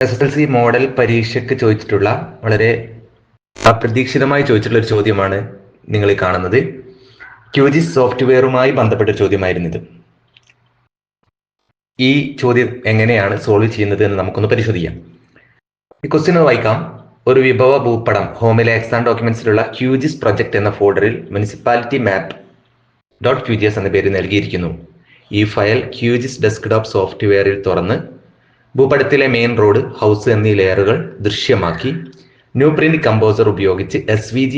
SSLC model പരീക്ഷയ്ക്ക് ചോദിച്ചിട്ടുള്ള വളരെ അപ്രതീക്ഷിതമായി ചോദിച്ചിട്ടുള്ള ഒരു ചോദ്യമാണ് നിങ്ങൾ ഈ കാണുന്നത്. QGIS സോഫ്റ്റ്വെയറുമായി ബന്ധപ്പെട്ട ചോദ്യമായിരുന്നു ഇത്. ഈ ചോദ്യം എങ്ങനെയാണ് സോൾവ് ചെയ്യുന്നത് എന്ന് നമുക്കൊന്ന് പരിശോധിക്കാം. ഈ ക്വസ്റ്റ്യൻ വായിക്കാം. ഒരു വിഭവ ഭൂപടം ഹോമിലെ എക്സാം ഡോക്യുമെന്റ്സിലുള്ള QGIS പ്രൊജക്ട് എന്ന ഫോൾഡറിൽ മുനിസിപ്പാലിറ്റി മാപ്പ് .qgs എന്ന പേര് നൽകിയിരിക്കുന്നു. ഈ ഫയൽ QGIS ഡെസ്ക്ടോപ്പ് സോഫ്റ്റ്വെയറിൽ തുറന്ന് ഭൂപടത്തിലെ മെയിൻ റോഡ്, ഹൗസ് എന്നീ ലെയറുകൾ ദൃശ്യമാക്കി ന്യൂ പ്രിന്റ് കമ്പോസർ ഉപയോഗിച്ച് SVG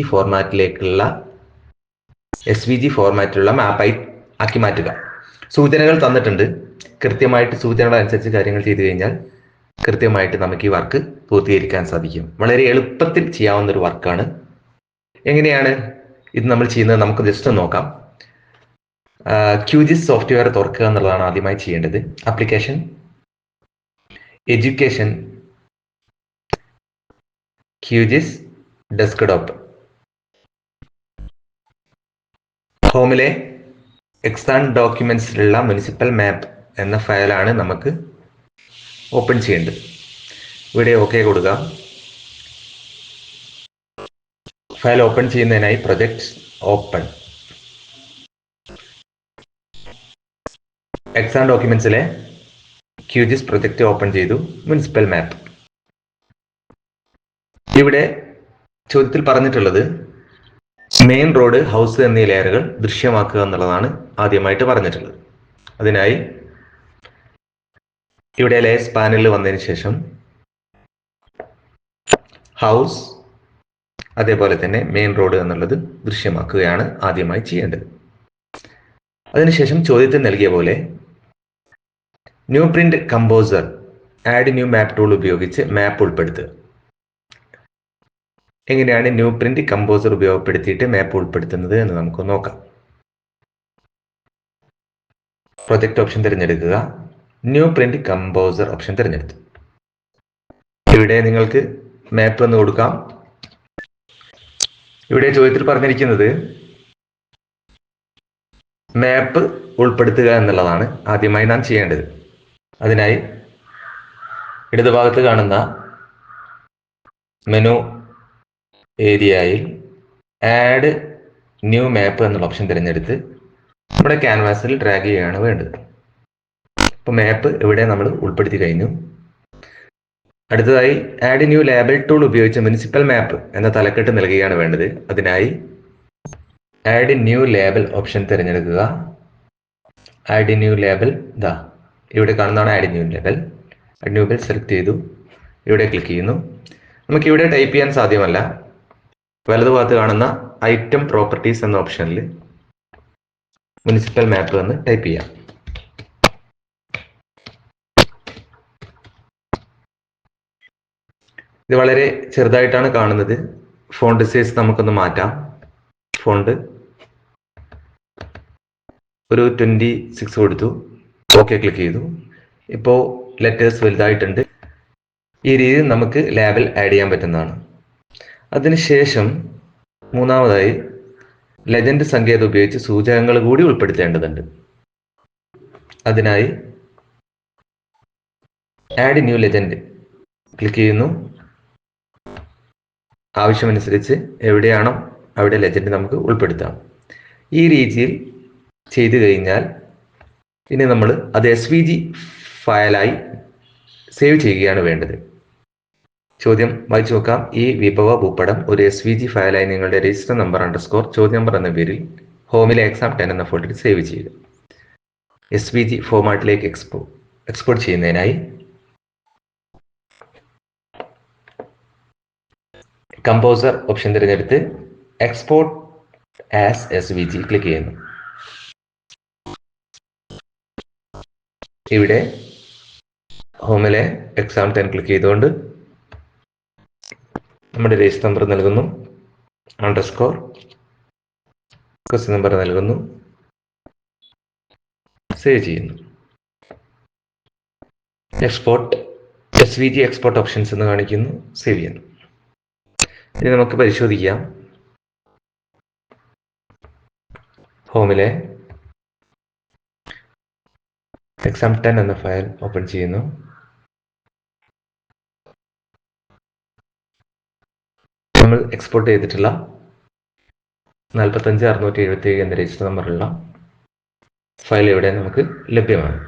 ഫോർമാറ്റിലുള്ള മാപ്പായി ആക്കി മാറ്റുക. സൂചനകൾ തന്നിട്ടുണ്ട്. കൃത്യമായിട്ട് സൂചനകൾ അനുസരിച്ച് കാര്യങ്ങൾ ചെയ്തു കഴിഞ്ഞാൽ കൃത്യമായിട്ട് നമുക്ക് ഈ വർക്ക് പൂർത്തീകരിക്കാൻ സാധിക്കും. വളരെ എളുപ്പത്തിൽ ചെയ്യാവുന്ന ഒരു വർക്കാണ്. എങ്ങനെയാണ് ഇത് നമ്മൾ ചെയ്യുന്നത് നമുക്ക് ജസ്റ്റ് നോക്കാം. QGIS സോഫ്റ്റ്വെയർ തുറക്കുക എന്നുള്ളതാണ് ആദ്യമായി ചെയ്യേണ്ടത്. Application, education, QGIS desktop. ഹോമിലെ എക്സാം ഡോക്യുമെന്റ്സിലുള്ള മുനിസിപ്പൽ മാപ്പ് എന്ന ഫയലാണ് നമുക്ക് ഓപ്പൺ ചെയ്യേണ്ടത്. ഇവിടെ ഓക്കെ കൊടുക്കുക. ഫയൽ ഓപ്പൺ ചെയ്യുന്നതിനായി പ്രൊജക്ട് ഓപ്പൺ. എക്സാം ഡോക്യുമെന്റ്സിലെ QGIS പ്രൊജക്ട് ഓപ്പൺ ചെയ്തു. Municipal map. ഇവിടെ ചോദ്യത്തിൽ പറഞ്ഞിട്ടുള്ളത് മെയിൻ റോഡ്, ഹൗസ് എന്നീ ലെയറുകൾ ദൃശ്യമാക്കുക എന്നുള്ളതാണ് ആദ്യമായിട്ട് പറഞ്ഞിട്ടുള്ളത്. അതിനായി ഇവിടെ ലേയേഴ്സ് പാനലിൽ വന്നതിന് ശേഷം ഹൗസ് അതേപോലെ തന്നെ മെയിൻ റോഡ് എന്നുള്ളത് ദൃശ്യമാക്കുകയാണ് ആദ്യമായി ചെയ്യേണ്ടത്. അതിനുശേഷം ചോദ്യത്തിൽ നൽകിയ പോലെ new print composer add new map tool ഉപയോഗിച്ച് മാപ്പ് ഉൾപ്പെടുത്തുക. എങ്ങനെയാണ് ന്യൂ പ്രിന്റ് കമ്പോസർ ഉപയോഗപ്പെടുത്തിയിട്ട് മാപ്പ് ഉൾപ്പെടുത്തുന്നത് എന്ന് നമുക്ക് നോക്കാം. പ്രൊജക്ട് ഓപ്ഷൻ തിരഞ്ഞെടുക്കുക. ന്യൂ പ്രിന്റ് കമ്പോസർ ഓപ്ഷൻ തിരഞ്ഞെടുത്തു. ഇവിടെ നിങ്ങൾക്ക് മാപ്പ് എന്ന് കൊടുക്കാം. ഇവിടെ ചോദ്യത്തിൽ പറഞ്ഞിരിക്കുന്നത് മാപ്പ് ഉൾപ്പെടുത്തുക എന്നുള്ളതാണ് ആദ്യമായി നാം ചെയ്യേണ്ടത്. അതിനായി ഇടതുഭാഗത്ത് കാണുന്ന മെനു ഏരിയയിൽ ആഡ് ന്യൂ മാപ്പ് എന്നുള്ള ഓപ്ഷൻ തിരഞ്ഞെടുത്ത് നമ്മുടെ ക്യാൻവാസിൽ ഡ്രാഗ് ചെയ്യുകയാണ് വേണ്ടത്. ഇപ്പോൾ മാപ്പ് ഇവിടെ നമ്മൾ ഉൾപ്പെടുത്തി കഴിഞ്ഞു. അടുത്തതായി ആഡ് ന്യൂ ലേബൽ ടൂൾ ഉപയോഗിച്ച് മുനിസിപ്പൽ മാപ്പ് എന്ന തലക്കെട്ട് നൽകുകയാണ് വേണ്ടത്. അതിനായി ആഡ് ന്യൂ ലേബൽ ഓപ്ഷൻ തിരഞ്ഞെടുക്കുക. ആഡ് ന്യൂ ലേബൽ ഇവിടെ കാണുന്നതാണ് add new label. Add new label select ചെയ്തു. ഇവിടെ ക്ലിക്ക് ചെയ്യുന്നു. നമുക്ക് ഇവിടെ ടൈപ്പ് ചെയ്യാൻ സാധ്യമല്ല. വലതുഭാഗത്ത് കാണുന്ന ഐറ്റം പ്രോപ്പർട്ടീസ് എന്ന ഓപ്ഷനിൽ മുനിസിപ്പൽ മാപ്പ് എന്ന് ടൈപ്പ് ചെയ്യാം. ഇത് വളരെ ചെറുതായിട്ടാണ് കാണുന്നത്. ഫോണ്ട് സൈസ് നമുക്കൊന്ന് മാറ്റാം. ഫോണ്ട് ഒരു 26 കൊടുത്തു. ഓക്കെ ക്ലിക്ക് ചെയ്തു. ഇപ്പോൾ ലെറ്റേഴ്സ് വലുതായിട്ടുണ്ട്. ഈ രീതിയിൽ നമുക്ക് ലേബൽ ആഡ് ചെയ്യാൻ പറ്റുന്നതാണ്. അതിനുശേഷം മൂന്നാമതായി ലെജൻഡ് സങ്കേതം ഉപയോഗിച്ച് സൂചകങ്ങൾ കൂടി ഉൾപ്പെടുത്തേണ്ടതുണ്ട്. അതിനായി ആഡ് ന്യൂ ലെജൻഡ് ക്ലിക്ക് ചെയ്യുന്നു. ആവശ്യമനുസരിച്ച് എവിടെയാണോ അവിടെ ലെജൻഡ് നമുക്ക് ഉൾപ്പെടുത്താം. ഈ രീതിയിൽ ചെയ്തു കഴിഞ്ഞാൽ ഇനി നമ്മൾ അത് SVG ഫയലായി സേവ് ചെയ്യുകയാണ് വേണ്ടത്. ചോദ്യം വായിച്ചു നോക്കാം. ഈ വിഭവ ഭൂപടം ഒരു SVG ഫയലായി നിങ്ങളുടെ രജിസ്റ്റർ നമ്പർ _ ചോദ്യം നമ്പർ എന്ന പേരിൽ ഹോമിലെ എക്സാം 10 എന്ന ഫോൾഡറിൽ സേവ് ചെയ്യുക. SVG ഫോർമാറ്റിലേക്ക് എക്സ്പോർട്ട് ചെയ്യുന്നതിനായി കമ്പോസർ ഓപ്ഷൻ തിരഞ്ഞെടുത്ത് എക്സ്പോർട്ട് ആസ് SVG ക്ലിക്ക് ചെയ്യുന്നു. ഇവിടെ ഹോമിലെ എക്സാം 10 ക്ലിക്ക് ചെയ്തുകൊണ്ട് നമ്മുടെ രജിസ്റ്റർ നമ്പർ നൽകുന്നു, _ ക്വസ്റ്റ്യൻ നമ്പർ നൽകുന്നു, സേവ് ചെയ്യുന്നു. എക്സ്പോർട്ട് SVG എക്സ്പോർട്ട് ഓപ്ഷൻസ് എന്ന് കാണിക്കുന്നു. സേവ് ചെയ്യുന്നു. ഇനി നമുക്ക് പരിശോധിക്കാം. ഹോമിലെ എക്സാം 10 എന്ന ഫയൽ ഓപ്പൺ ചെയ്യുന്നു. നമ്മൾ എക്സ്പോർട്ട് ചെയ്തിട്ടുള്ള 45677 എന്ന രജിസ്റ്റർ നമ്പറുള്ള ഫയൽ ഇവിടെ നമുക്ക് ലഭ്യമാണ്.